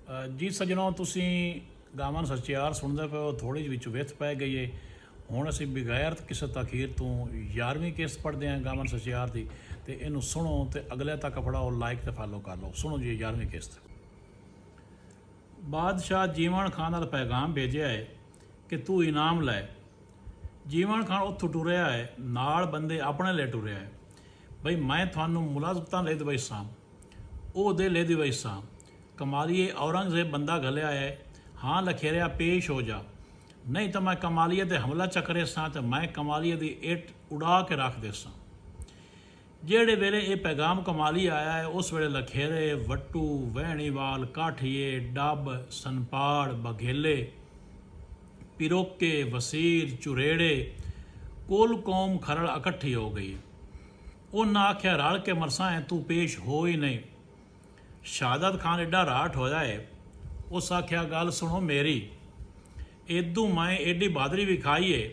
ਜੀ ਸੱਜਣੋ, ਤੁਸੀਂ ਗਾਵਾਂ ਸੱਚਿਆਰ ਸੁਣਦੇ ਪਏ ਹੋ। ਥੋੜ੍ਹੀ ਜਿਹੀ ਵਿੱਚ ਵਿੱਥ ਪੈ ਗਈ ਏ। ਹੁਣ ਅਸੀਂ ਬਗੈਰ ਕਿਸੇ ਤਖੀਰ ਤੋਂ 11ਵੀਂ ਕਿਸ਼ਤ ਪੜ੍ਹਦੇ ਹਾਂ ਗਾਵਾਂ ਸੱਚਿਆਰ ਦੀ, ਅਤੇ ਇਹਨੂੰ ਸੁਣੋ ਅਤੇ ਅਗਲੇ ਤੱਕ ਪੜਾਓ, ਲਾਈਕ ਅਤੇ ਫਾਲੋ ਕਰ ਲਓ। ਸੁਣੋ ਜੀ 11ਵੀਂ ਕਿਸ਼ਤ। ਬਾਦਸ਼ਾਹ ਜੀਵਨ ਖਾਨ ਨਾਲ ਪੈਗਾਮ ਭੇਜਿਆ ਹੈ ਕਿ ਤੂੰ ਇਨਾਮ ਲੈ। ਜੀਵਨ ਖਾਨ ਉੱਥੋਂ ਟੁਰਿਆ ਹੈ, ਨਾਲ ਬੰਦੇ ਆਪਣੇ ਲਈ ਟੁਰਿਆ ਹੈ। ਬਈ ਮੈਂ ਤੁਹਾਨੂੰ ਮੁਲਾਜ਼ਮਤਾਂ ਲੈ ਦਵਾਈ ਸਾਂ, ਉਹ ਦੇ ਲੈ ਦਵਾਈ ਸਾਂ। ਕਮਾਲੀਏ ਔਰੰਗਜ਼ੇਬ ਬੰਦਾ ਘਲਿਆ ਹੈ, ਹਾਂ ਲਖੇਰਿਆ ਪੇਸ਼ ਹੋ ਜਾ, ਨਹੀਂ ਤਾਂ ਮੈਂ ਕਮਾਲੀਏ 'ਤੇ ਹਮਲਾ ਚੱਕਰੇ ਸਾਂ ਅਤੇ ਮੈਂ ਕਮਾਲੀਏ ਦੀ ਇੱਟ ਉਡਾ ਕੇ ਰੱਖ ਦੇ ਸਾਂ। ਜਿਹੜੇ ਵੇਲੇ ਇਹ ਪੈਗਾਮ ਕਮਾਲੀ ਆਇਆ ਹੈ, ਉਸ ਵੇਲੇ ਲਖੇਰੇ, ਵੱਟੂ, ਵਹਿਣੀਵਾਲ, ਕਾਠੀਏ, ਡੱਬ, ਸਨਪਾੜ, ਬਘੇਲੇ, ਪਿਰੋਕੇ, ਵਸੀਰ, ਚੁਰੇੜੇ, ਕੁੱਲ ਕੌਮ ਖਰੜ ਇਕੱਠੀ ਹੋ ਗਈ। ਉਹਨਾਂ ਆਖਿਆ ਰਲ ਕੇ ਮਰਸਾਂ ਹੈ, ਤੂੰ ਪੇਸ਼ ਹੋ ਹੀ ਨਹੀਂ। ਸ਼ਹਾਦਤ ਖਾਨ ਐਡਾ ਰਾਠ ਹੋਇਆ ਹੈ, ਉਸ ਆਖਿਆ ਗੱਲ ਸੁਣੋ ਮੇਰੀ। ਇਦੋਂ ਮੈਂ ਐਡੀ ਬਹਾਦਰੀ ਵਿਖਾਈ ਹੈ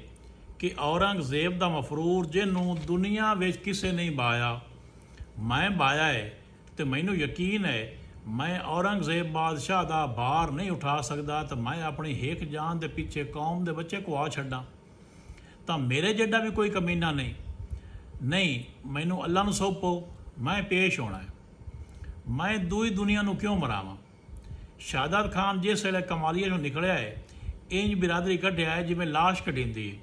ਕਿ ਔਰੰਗਜ਼ੇਬ ਦਾ ਮਫਰੂਰ, ਜਿਹਨੂੰ ਦੁਨੀਆ ਵਿੱਚ ਕਿਸੇ ਨਹੀਂ ਬਾਇਆ, ਮੈਂ ਬਾਇਆ ਹੈ। ਅਤੇ ਮੈਨੂੰ ਯਕੀਨ ਹੈ ਮੈਂ ਔਰੰਗਜ਼ੇਬ ਬਾਦਸ਼ਾਹ ਦਾ ਭਾਰ ਨਹੀਂ ਉਠਾ ਸਕਦਾ, ਤਾਂ ਮੈਂ ਆਪਣੀ ਹੇਕ ਜਾਨ ਦੇ ਪਿੱਛੇ ਕੌਮ ਦੇ ਬੱਚੇ ਕੁਆ ਛੱਡਾਂ ਤਾਂ ਮੇਰੇ ਜਿੱਡਾ ਵੀ ਕੋਈ ਕਮੀਨਾ ਨਹੀਂ। ਮੈਨੂੰ ਅੱਲਾ ਨੂੰ ਸੌਂਪੋ, ਮੈਂ ਪੇਸ਼ ਹੋਣਾ ਹੈ। ਮੈਂ ਦੂਈ ਦੁਨੀਆ ਨੂੰ ਕਿਉਂ ਮਰਾਵਾਂ। ਸ਼ਹਾਦਤ ਖਾਨ ਜਿਸ ਵੇਲੇ ਕਮਾਲੀਏ ਨੂੰ ਨਿਕਲਿਆ ਹੈ, ਇੰਜ ਬਿਰਾਦਰੀ ਕੱਢਿਆ ਹੈ ਜਿਵੇਂ ਲਾਸ਼ ਕਢੀਂਦੀ ਹੈ।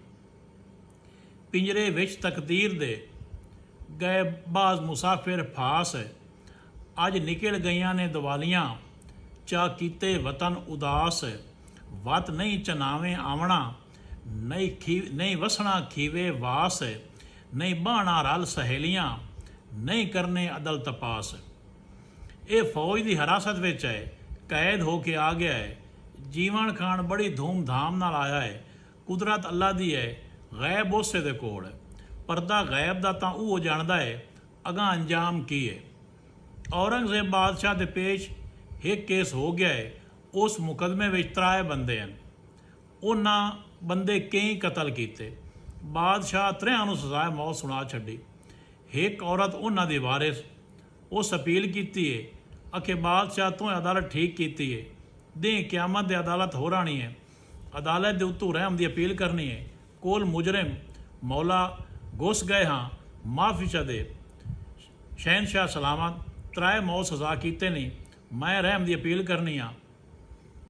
ਪਿੰਜਰੇ ਵਿੱਚ ਤਕਦੀਰ ਦੇ ਗਏ ਬਾਜ਼ ਮੁਸਾਫਿਰ ਫਾਸ, ਅੱਜ ਨਿਕਲ ਗਈਆਂ ਨੇ ਦੀਵਾਲੀਆਂ, ਚਾ ਕੀਤੇ ਵਤਨ ਉਦਾਸ। ਵਤ ਨਹੀਂ ਚਨਾਵੇਂ ਆਵਣਾ, ਨਹੀਂ ਵਸਣਾ ਖੀਵੇ ਵਾਸ। ਨਹੀਂ ਬਾਣਾ ਰਲ ਸਹੇਲੀਆਂ, ਨਹੀਂ ਕਰਨੇ ਅਦਲ ਤਪਾਸ। ਇਹ ਫੌਜ ਦੀ ਹਿਰਾਸਤ ਵਿੱਚ ਹੈ, ਕੈਦ ਹੋ ਕੇ ਆ ਗਿਆ ਹੈ। ਜੀਵਨ ਖਾਨ ਬੜੀ ਧੂਮਧਾਮ ਨਾਲ ਆਇਆ ਹੈ। ਕੁਦਰਤ ਅੱਲਾ ਦੀ ਹੈ, ਗੈਬ ਉਸੇ ਦੇ ਕੋਲ ਹੈ। ਪਰਦਾ ਗੈਬ ਦਾ ਤਾਂ ਉਹ ਜਾਣਦਾ ਹੈ, ਅਗਾਂਹ ਅੰਜਾਮ ਕੀ ਹੈ। ਔਰੰਗਜ਼ੇਬ ਬਾਦਸ਼ਾਹ ਦੇ ਪੇਸ਼ ਇੱਕ ਕੇਸ ਹੋ ਗਿਆ ਹੈ। ਉਸ ਮੁਕਦਮੇ ਵਿੱਚ 3 ਬੰਦੇ ਹਨ। ਉਹਨਾਂ ਬੰਦੇ ਕਈ ਕਤਲ ਕੀਤੇ। ਬਾਦਸ਼ਾਹ 3 ਨੂੰ ਸਜ਼ਾਏ ਮੌਤ ਸੁਣਾ ਛੱਡੀ। ਇੱਕ ਔਰਤ ਉਹਨਾਂ ਦੀ ਵਾਰਿਸ, ਉਸ ਅਪੀਲ ਕੀਤੀ ਹੈ, ਅਖੇ ਬਾਦਸ਼ਾਹ ਤੂੰ ਅਦਾਲਤ ਠੀਕ ਕੀਤੀ ਹੈ, ਦੇ ਕਿਆਮਤ ਦੀ ਅਦਾਲਤ ਹੋ ਰਾਣੀ ਹੈ। ਅਦਾਲਤ ਦੇ ਉੱਤੋਂ ਰਹਿਮ ਦੀ ਅਪੀਲ ਕਰਨੀ ਹੈ। ਕੋਲ ਮੁਜਰਮ ਮੌਲਾ ਘੁਸ ਗਏ ਹਾਂ, ਮਾਫੀ ਚ ਦੇ। ਸ਼ਹਿਨਸ਼ਾਹ ਸਲਾਮਤ 3 ਮੌਤ ਸਜ਼ਾ ਕੀਤੇ ਨਹੀਂ, ਮੈਂ ਰਹਿਮ ਦੀ ਅਪੀਲ ਕਰਨੀ ਆ।